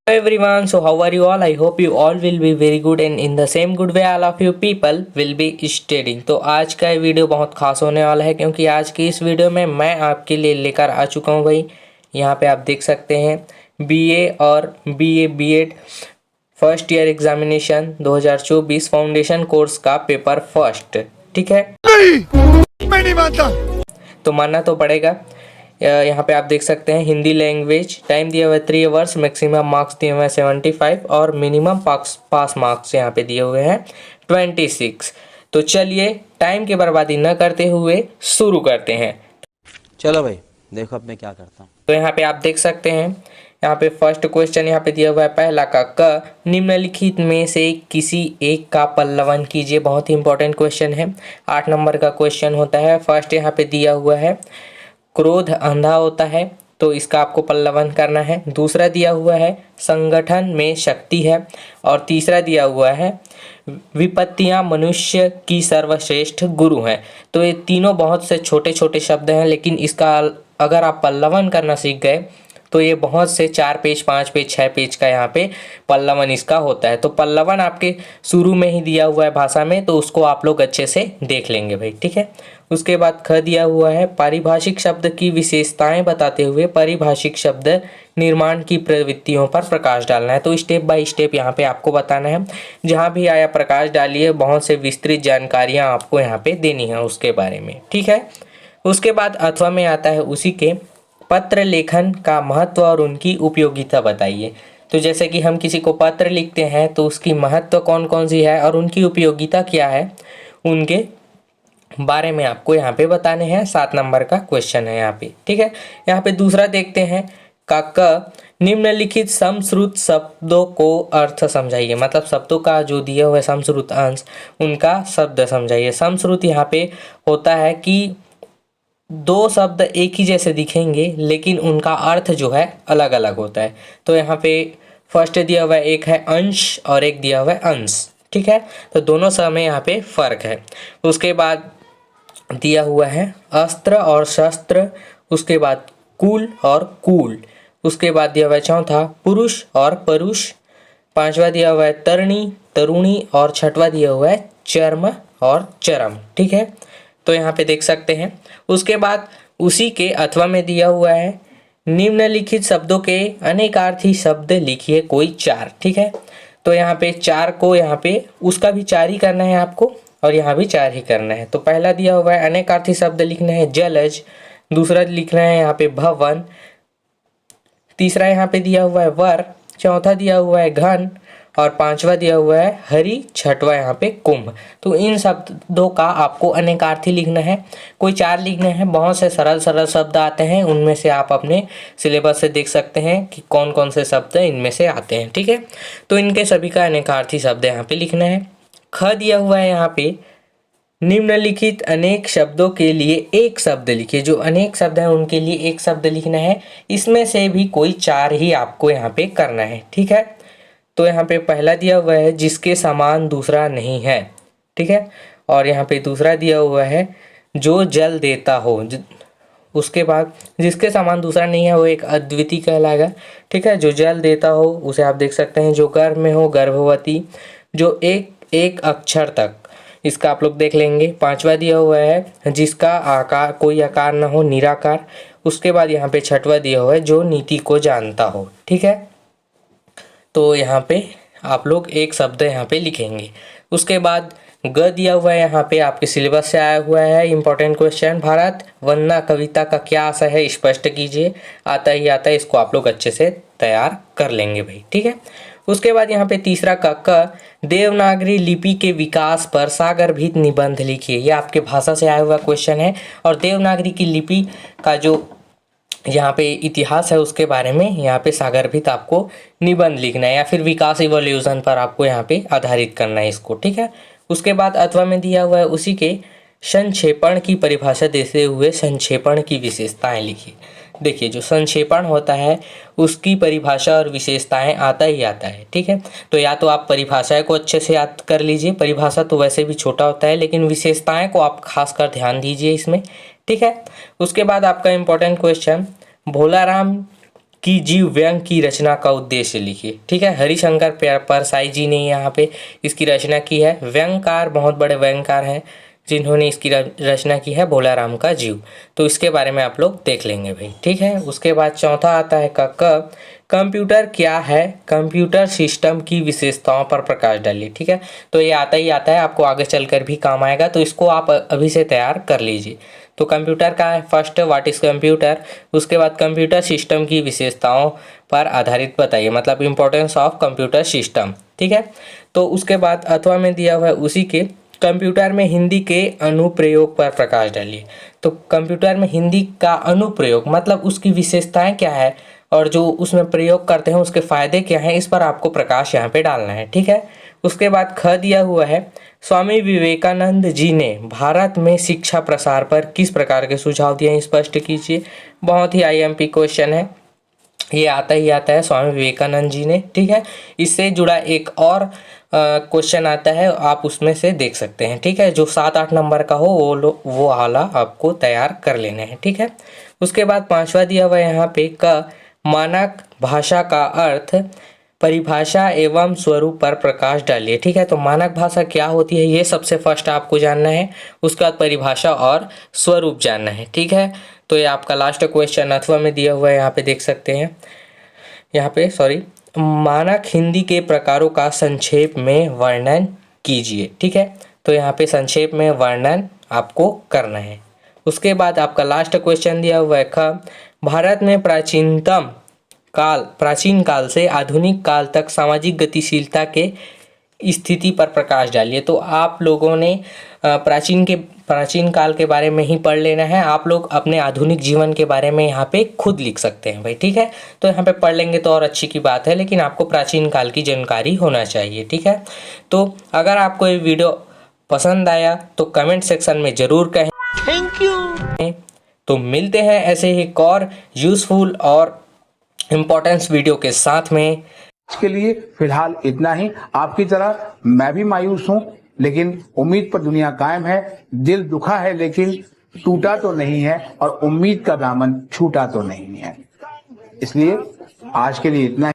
Everyone, so how are you all? I hope you all will be very good and in the same good way all of you people will be studying। तो आज का ये video बहुत खास होने वाला है क्योंकि आज की इस वीडियो में मैं आपके लिए लेकर आ चुका हूँ भाई। यहाँ पे आप देख सकते हैं बीए और BA BEd first year examination 2024 foundation course का पेपर फर्स्ट। ठीक है, मैं नहीं मानता। तो मानना तो पड़ेगा। यहाँ पे आप देख सकते हैं हिंदी लैंग्वेज, टाइम दिया हुआ है 3 आवर्स, मैक्सिमम मार्क्स दिए हुए हैं 75 और मिनिमम पास मार्क्स यहाँ पे दिए हुए हैं 26। तो चलिए टाइम की बर्बादी न करते हुए शुरू करते हैं। चलो भाई देखो अब मैं क्या करता हूँ। तो यहाँ पे आप देख सकते हैं, यहाँ पे फर्स्ट क्वेश्चन यहाँ पे दिया हुआ है पहला का क, निम्नलिखित में से किसी एक का पल्लवन कीजिए। बहुत ही इंपॉर्टेंट क्वेश्चन है, 8 नंबर का क्वेश्चन होता है। फर्स्ट यहाँ पे दिया हुआ है क्रोध अंधा होता है, तो इसका आपको पल्लवन करना है। दूसरा दिया हुआ है संगठन में शक्ति है और तीसरा दिया हुआ है विपत्तियां मनुष्य की सर्वश्रेष्ठ गुरु हैं। तो ये तीनों बहुत से छोटे छोटे शब्द हैं, लेकिन इसका अगर आप पल्लवन करना सीख गए तो ये बहुत से 4 पेज 5 पेज 6 पेज का यहाँ पे पल्लवन इसका होता है। तो पल्लवन आपके शुरू में ही दिया हुआ है भाषा में, तो उसको आप लोग अच्छे से देख लेंगे भाई। ठीक है, उसके बाद ख दिया हुआ है पारिभाषिक शब्द की विशेषताएं बताते हुए पारिभाषिक शब्द निर्माण की प्रवृत्तियों पर प्रकाश डालना है। तो स्टेप बाय स्टेप यहाँ पे आपको बताना है, जहाँ भी आया प्रकाश डालिए। बहुत से विस्तृत जानकारियाँ आपको यहाँ पे देनी है उसके बारे में। ठीक है, उसके बाद अथवा में आता है उसी के पत्र लेखन का महत्व और उनकी उपयोगिता बताइए। तो जैसे कि हम किसी को पत्र लिखते हैं तो उसकी महत्व कौन कौन सी है और उनकी उपयोगिता क्या है, उनके बारे में आपको यहाँ पे बताने हैं। 7 नंबर का क्वेश्चन है यहाँ पे। ठीक है, यहाँ पे दूसरा देखते हैं का क, निम्नलिखित समश्रुत शब्दों को अर्थ समझाइए। मतलब शब्दों का जो दिया हुआ है समश्रुत अंश, उनका शब्द समझाइए। समश्रुत यहाँ पे होता है कि 2 शब्द एक ही जैसे दिखेंगे लेकिन उनका अर्थ जो है अलग अलग होता है। तो यहाँ पे फर्स्ट दिया हुआ है, एक है अंश और एक दिया हुआ है अंश। ठीक है, तो दोनों समय यहाँ पे फर्क है। उसके बाद दिया हुआ है अस्त्र और शस्त्र, उसके बाद कुल और कूल, उसके बाद दिया हुआ है चौथा पुरुष और परुष, पांचवा दिया हुआ है तरणी तरुणी और छठवा दिया हुआ है चर्म और चरम। ठीक है, तो यहाँ पे देख सकते हैं। उसके बाद उसी के अथवा में दिया हुआ है निम्नलिखित शब्दों के अनेकार्थी शब्द लिखिए कोई 4। ठीक है, तो यहाँ पे 4 को यहाँ पे उसका भी 4 ही करना है आपको और यहाँ भी 4 ही करना है। तो पहला दिया हुआ है अनेकार्थी शब्द लिखना है जलज, दूसरा लिखना है यहाँ पे भवन, तीसरा यहाँ पे दिया हुआ है वर, चौथा दिया हुआ है घन और पांचवा दिया हुआ है हरि, छठवा यहाँ पे कुंभ। तो इन शब्दों का आपको अनेकार्थी लिखना है, कोई 4 लिखने हैं। बहुत से सरल सरल शब्द आते हैं, उनमें से आप अपने सिलेबस से देख सकते हैं कि कौन कौन से शब्द इनमें से आते हैं। ठीक है, तो इनके सभी का अनेकार्थी शब्द यहाँ पे लिखना है। ख दिया हुआ है यहाँ पे निम्नलिखित अनेक शब्दों के लिए एक शब्द लिखिए। जो अनेक शब्द हैं उनके लिए एक शब्द लिखना है, इसमें से भी कोई 4 ही आपको यहाँ पे करना है। ठीक है, तो यहाँ पे पहला दिया हुआ है जिसके समान दूसरा नहीं है। ठीक है, और यहाँ पे दूसरा दिया हुआ है जो जल देता हो। उसके बाद जिसके समान दूसरा नहीं है वो एक अद्वितीय कहलाएगा। ठीक है, जो जल देता हो उसे आप देख सकते हैं। जो गर्भ में हो गर्भवती, जो एक अक्षर तक, इसका आप लोग देख लेंगे। पांचवा दिया हुआ है जिसका आकार कोई आकार ना हो, निराकार। उसके बाद यहाँ पे छठवा दिया हुआ है जो नीति को जानता हो। ठीक है, तो यहाँ पे आप लोग एक शब्द यहाँ पे लिखेंगे। उसके बाद ग दिया हुआ है यहाँ पे आपके सिलेबस से आया हुआ है इंपॉर्टेंट क्वेश्चन, भारत वंदना कविता का क्या आशय है स्पष्ट कीजिए। आता ही आता है, इसको आप लोग अच्छे से तैयार कर लेंगे भाई। ठीक है, उसके बाद यहाँ पे तीसरा क, देवनागरी लिपि के विकास पर सागरभीत निबंध लिखिए। ये आपके भाषा से आया हुआ क्वेश्चन है और देवनागरी की लिपि का जो यहाँ पे इतिहास है उसके बारे में यहाँ पे सागरभीत आपको निबंध लिखना है या फिर विकास इवोल्यूशन पर आपको यहाँ पे आधारित करना है इसको। ठीक है, उसके बाद अथवा में दिया हुआ है उसी के संक्षेपण की परिभाषा देते हुए संक्षेपण की विशेषताएं लिखिए। देखिए, जो संक्षेपण होता है उसकी परिभाषा और विशेषताएं आता ही आता है। ठीक है, तो या तो आप परिभाषा को अच्छे से याद कर लीजिए, परिभाषा तो वैसे भी छोटा होता है लेकिन विशेषताएं को आप खासकर ध्यान दीजिए इसमें। ठीक है, उसके बाद आपका इम्पोर्टेंट क्वेश्चन, भोलाराम कि जीव व्यंग की रचना का उद्देश्य लिखिए। ठीक है, हरिशंकर परसाई जी ने यहाँ पे इसकी रचना की है। व्यंगकार बहुत बड़े व्यंगकार हैं जिन्होंने इसकी रचना की है, भोलाराम का जीव। तो इसके बारे में आप लोग देख लेंगे भाई। ठीक है, उसके बाद चौथा आता है क कंप्यूटर क्या है, कंप्यूटर सिस्टम की विशेषताओं पर प्रकाश डालिए। ठीक है, तो ये आता ही आता है, आपको आगे चलकर भी काम आएगा, तो इसको आप अभी से तैयार कर लीजिए। तो कंप्यूटर का है फर्स्ट, व्हाट इज कंप्यूटर। उसके बाद कंप्यूटर सिस्टम की विशेषताओं पर आधारित बताइए, मतलब इंपॉर्टेंस ऑफ कंप्यूटर सिस्टम। ठीक है, तो उसके बाद अथवा में दिया हुआ है उसी के कंप्यूटर में हिंदी के अनुप्रयोग पर प्रकाश डालिए। तो कंप्यूटर में हिंदी का अनुप्रयोग मतलब उसकी विशेषताएं क्या है और जो उसमें प्रयोग करते हैं उसके फायदे क्या हैं, इस पर आपको प्रकाश यहाँ पे डालना है। ठीक है, उसके बाद ख दिया हुआ है स्वामी विवेकानंद जी ने भारत में शिक्षा प्रसार पर किस प्रकार के सुझाव दिए हैं, स्पष्ट कीजिए। बहुत ही आईएमपी क्वेश्चन है, ये आता ही आता है स्वामी विवेकानंद जी ने। ठीक है, इससे जुड़ा एक और क्वेश्चन आता है, आप उसमें से देख सकते हैं। ठीक है, जो 7-8 नंबर का हो वो वाला आपको तैयार कर लेना है। ठीक है, उसके बाद पांचवा दिया हुआ है यहाँ पे क मानक भाषा का अर्थ, परिभाषा एवं स्वरूप पर प्रकाश डालिए। ठीक है, तो मानक भाषा क्या होती है ये सबसे फर्स्ट आपको जानना है, उसके बाद परिभाषा और स्वरूप जानना है। ठीक है, तो ये आपका लास्ट क्वेश्चन अथवा में दिया हुआ है, यहाँ पे देख सकते हैं। यहाँ पे मानक हिंदी के प्रकारों का संक्षेप में वर्णन कीजिए। ठीक है, तो यहाँ पे संक्षेप में वर्णन आपको करना है। उसके बाद आपका लास्ट क्वेश्चन दिया हुआ है ख भारत में प्राचीन काल से आधुनिक काल तक सामाजिक गतिशीलता के स्थिति पर प्रकाश डालिए। तो आप लोगों ने प्राचीन काल के बारे में ही पढ़ लेना है, आप लोग अपने आधुनिक जीवन के बारे में यहाँ पे खुद लिख सकते हैं भाई। ठीक है, तो यहाँ पे पढ़ लेंगे तो और अच्छी की बात है, लेकिन आपको प्राचीन काल की जानकारी होना चाहिए। ठीक है, तो अगर आपको ये वीडियो पसंद आया तो कमेंट सेक्शन में ज़रूर कहें थैंक यू। तो मिलते हैं ऐसे ही एक और यूज़फुल और इम्पोर्टेंस वीडियो के साथ में। के लिए फिलहाल इतना ही। आपकी तरह मैं भी मायूस हूं, लेकिन उम्मीद पर दुनिया कायम है। दिल दुखा है लेकिन टूटा तो नहीं है, और उम्मीद का दामन छूटा तो नहीं है। इसलिए आज के लिए इतना ही।